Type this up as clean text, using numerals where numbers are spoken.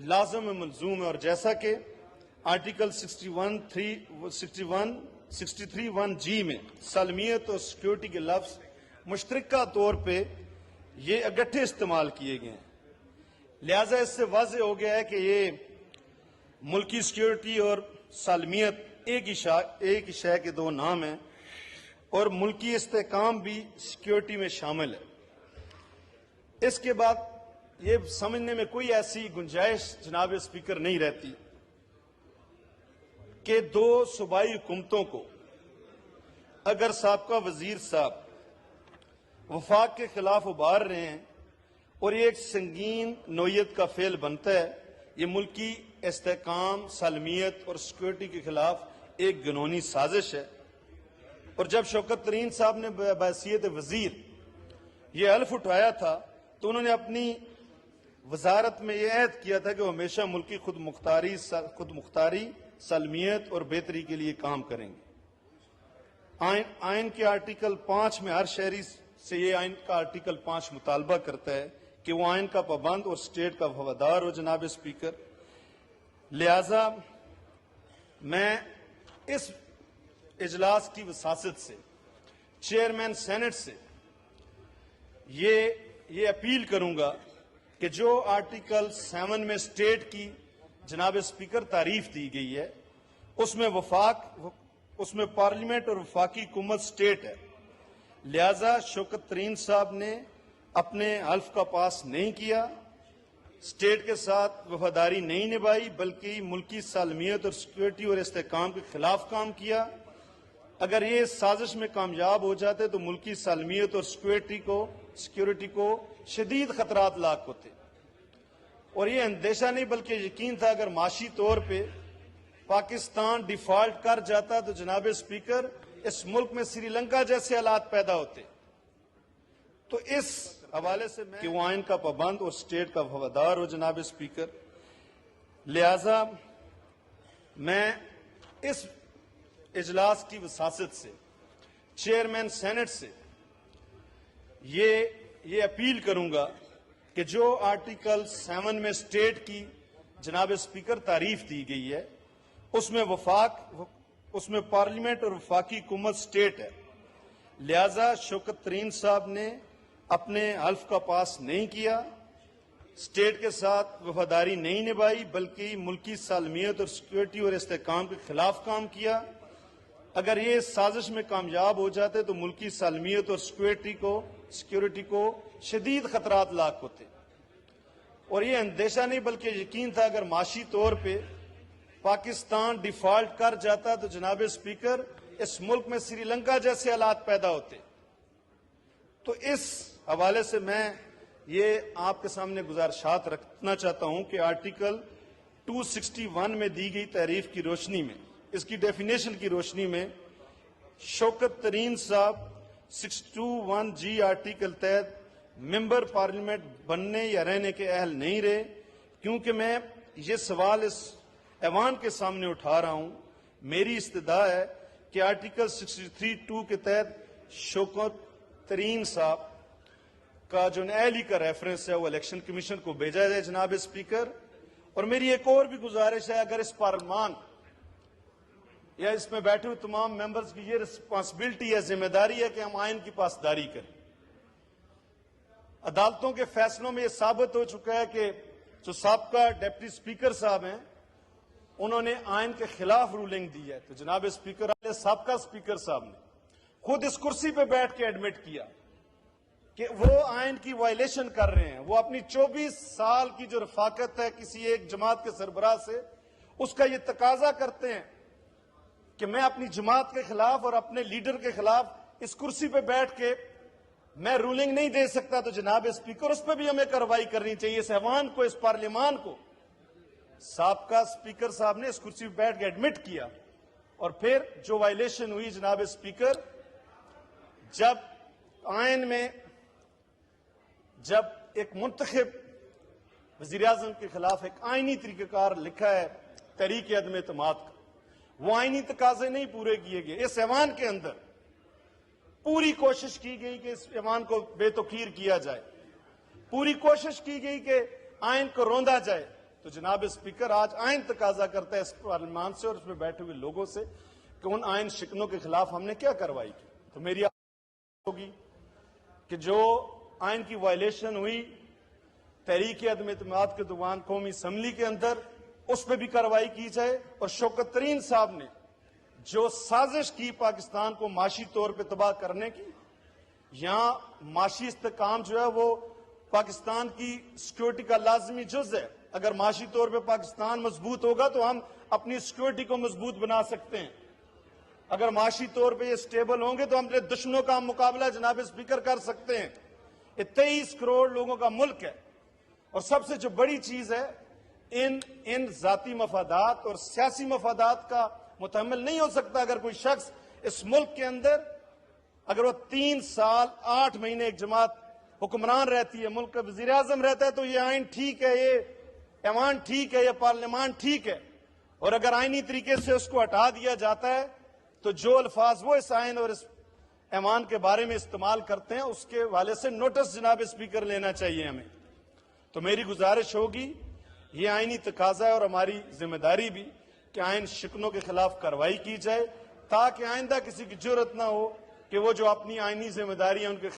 लाजम मलजूम है और जैसा कि आर्टिकल 63(1) में सालमियत और सिक्योरिटी के लफ्ज मुश्तरका तौर पे ये इकट्ठे इस्तेमाल किए गए हैं, लिहाजा इससे वाज़ेह हो गया है कि ये मुल्की सिक्योरिटी और सालमियत एक ही शय के दो नाम हैं और मुल्की इस्तेहकाम भी सिक्योरिटी में शामिल है। इसके बाद ये समझने में कोई ऐसी गुंजाइश जनाब स्पीकर नहीं रहती कि दो सूबाई हुकूमतों को अगर साबका वजीर साहब वफाक के खिलाफ उभार रहे हैं और ये एक संगीन नोयत का फेल बनता है, ये मुल्की इस्तेहकाम, सालमियत और सिक्योरिटी के खिलाफ एक घिनौनी साजिश है। और जब शौकत तरीन साहब ने बहसीयत वजीर ये हल्फ उठाया था तो उन्होंने अपनी वजारत में यह अहद किया था कि वो हमेशा मुल्की खुद मुख्तारी, सालमियत और बेहतरी के लिए काम करेंगे। आइन के आर्टिकल 5 में हर शहरी से ये आइन का आर्टिकल 5 मुतालबा करता है कि वो आइन का पाबंद और स्टेट का वफादार हो जनाब स्पीकर। लिहाजा मैं इस इजलास की वसासत से चेयरमैन सेनेट से ये अपील करूंगा कि जो आर्टिकल 7 में स्टेट की जनाब स्पीकर तारीफ दी गई है उसमें पार्लियामेंट और वफाकी हुकूमत स्टेट है। लिहाजा शौकत तरीन साहब ने अपने हल्फ का पास नहीं किया, स्टेट के साथ वफादारी नहीं निभाई, बल्कि मुल्की सालमियत और सिक्योरिटी और इस्तेहकाम के खिलाफ काम किया। अगर ये साजिश में कामयाब हो जाते तो मुल्की सालमियत और सिक्योरिटी को शदीद खतरात लाक होते और ये अंदेशा नहीं बल्कि यकीन था अगर माशी तौर पे पाकिस्तान डिफॉल्ट कर जाता तो जनाब स्पीकर इस मुल्क में श्रीलंका जैसे हालात पैदा होते। तो इस हवाले से मैं कि वो आइन का पाबंद और स्टेट का वफादार हो जनाब स्पीकर। लिहाजा मैं इस इजलास की वसासत से चेयरमैन सेनेट से ये अपील करूंगा कि जो आर्टिकल 7 में स्टेट की जनाब स्पीकर तारीफ दी गई है उसमें पार्लियामेंट और वफाकी हुकूमत स्टेट है। लिहाजा शौकत तरीन साहब ने अपने हल्फ का पास नहीं किया, स्टेट के साथ वफादारी नहीं निभाई, बल्कि मुल्की सालमियत और सिक्योरिटी और इस्तेहकाम के खिलाफ काम किया। अगर ये साजिश में कामयाब हो जाते तो मुल्की सालमियत और सिक्योरिटी को शदीद खतरात लाक होते और ये अंदेशा नहीं बल्कि यकीन था अगर माशी तौर पे पाकिस्तान डिफॉल्ट कर जाता तो जनाब स्पीकर इस मुल्क में श्रीलंका जैसे हालात पैदा होते। तो इस हवाले से मैं ये आपके सामने गुजारिशात रखना चाहता हूं कि आर्टिकल 261 में दी गई तारीफ की रोशनी में, इसकी डेफिनेशन की रोशनी में शौकत तरीन साहब 621G आर्टिकल तहत मेंबर पार्लियामेंट बनने या रहने के अहल नहीं रहे। क्योंकि मैं ये सवाल इस ऐवान के सामने उठा रहा हूं, मेरी इस्तदा है कि आर्टिकल 63(2) के तहत शौकत तरीन साहब का जो अहली का रेफरेंस है वो इलेक्शन कमीशन को भेजा जाए जनाब स्पीकर। और मेरी एक और भी गुजारिश है, अगर इस पार्लियामान या इसमें बैठे हुए तमाम मेंबर्स की ये रिस्पांसिबिलिटी है, जिम्मेदारी है कि हम आइन की पासदारी करें। अदालतों के फैसलों में यह साबित हो चुका है कि जो साबका डिप्टी स्पीकर साहब हैं उन्होंने आइन के खिलाफ रूलिंग दी है। तो जनाब स्पीकर साबका स्पीकर साहब ने खुद इस कुर्सी पे बैठ के एडमिट किया कि वो आइन की वायलेशन कर रहे हैं। वो अपनी 24 साल की जो रफाकत है किसी एक जमात के सरबराह से, उसका ये तकाजा करते हैं कि मैं अपनी जमात के खिलाफ और अपने लीडर के खिलाफ इस कुर्सी पे बैठ के मैं रूलिंग नहीं दे सकता। तो जनाब स्पीकर उस पर भी हमें कार्रवाई करनी चाहिए। इस ऐवान को, इस पार्लियामान को साबका स्पीकर साहब ने इस कुर्सी पे बैठ के एडमिट किया और फिर जो वायलेशन हुई जनाब स्पीकर, जब आइन में जब एक मुंतखब वजीर आजम के खिलाफ एक आईनी तरीकाकार लिखा है तहरीक अदम एतमाद का, वो आईनी तकाजे नहीं पूरे किए गए। इस ऐवान के अंदर पूरी कोशिश की गई कि इस ऐवान को बेतौकीर किया जाए, पूरी कोशिश की गई कि आइन को रौंदा जाए, तो जनाब स्पीकर, आज आइन तकाजा करता है इस पार्लियामान से और उसमें बैठे हुए लोगों से कि उन आइन शिकनों के खिलाफ हमने क्या कार्रवाई की। तो मेरी होगी कि जो आइन की वायलेशन हुई तहरीक अदम एतमाद के दौरान कौमी असम्बली के अंदर, उस पर भी कार्रवाई की जाए। और शौकत तरीन साहब ने जो साजिश की पाकिस्तान को माशी तौर पर तबाह करने की, यहां माशी इस्तेकाम जो है वो पाकिस्तान की सिक्योरिटी का लाजमी जुज है। अगर माशी तौर पर पाकिस्तान मजबूत होगा तो हम अपनी सिक्योरिटी को मजबूत बना सकते हैं। अगर माशी तौर पर ये स्टेबल होंगे तो हम अपने दुश्मनों का मुकाबला जनाब स्पीकर कर सकते हैं। ये 23 करोड़ लोगों का मुल्क है। और सबसे जो बड़ी चीज है, इन जाती मफादात और सियासी मफादात का मुतहम्मिल नहीं हो सकता। अगर कोई शख्स इस मुल्क के अंदर अगर वो 3 साल 8 महीने एक जमात हुक्मरान रहती है, मुल्क का वजीर आजम रहता है, तो ये आइन ठीक है, ये ऐवान ठीक है, ये पार्लियामान ठीक है। और अगर आइनी तरीके से उसको हटा दिया जाता है तो जो अल्फाज वो इस आइन और इस ऐवान के बारे में इस्तेमाल करते हैं उसके हवाले से नोटिस जनाब स्पीकर लेना चाहिए हमें। तो मेरी गुजारिश होगी, ये आइनी तकाजा है और हमारी जिम्मेदारी भी कि आइन शिकनों के खिलाफ कार्रवाई की जाए, ताकि आइंदा किसी की जरूरत ना हो कि वो जो अपनी आइनी जिम्मेदारी है उनके